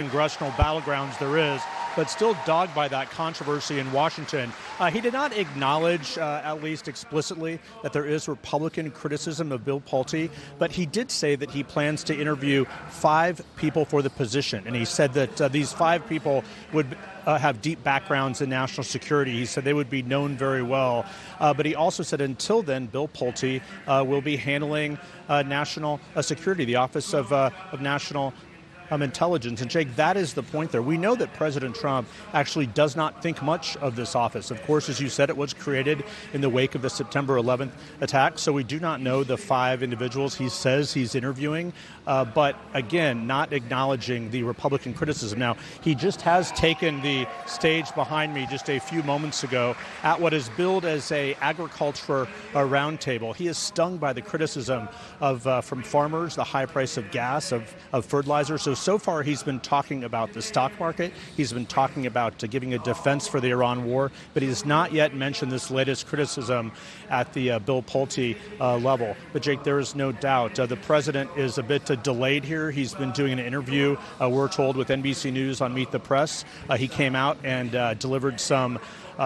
congressional battlegrounds there is, but still dogged by that controversy in Washington. He did not acknowledge, at least explicitly, that there is Republican criticism of Bill Pulte, but he did say that he plans to interview 5 people for the position. And he said that these 5 people would have deep backgrounds in national security. He said they would be known very well. But he also said until then, Bill Pulte will be handling national security, the Office of National Intelligence. And Jake, that is the point there. We know that President Trump actually does not think much of this office. Of course, as you said, it was created in the wake of the September 11th attack. So we do not know the 5 individuals he says he's interviewing. But again, not acknowledging the Republican criticism. Now, he just has taken the stage behind me just a few moments ago at what is billed as a agriculture roundtable. He is stung by the criticism of from farmers, the high price of gas, of fertilizer. So far, he's been talking about the stock market. He's been talking about giving a defense for the Iran war, but he has not yet mentioned this latest criticism at the Bill Pulte level. But Jake, there is no doubt the president is a bit delayed here. He's been doing an interview, we're told, with NBC News on Meet the Press. He came out and delivered some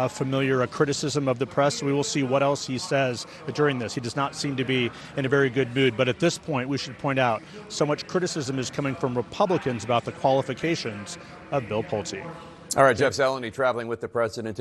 familiar criticism of the press. We will see what else he says during this. He does not seem to be in a very good mood. But at this point, we should point out so much criticism is coming from Republicans about the qualifications of Bill Pulte. All right, Jeff Zeleny traveling with the president.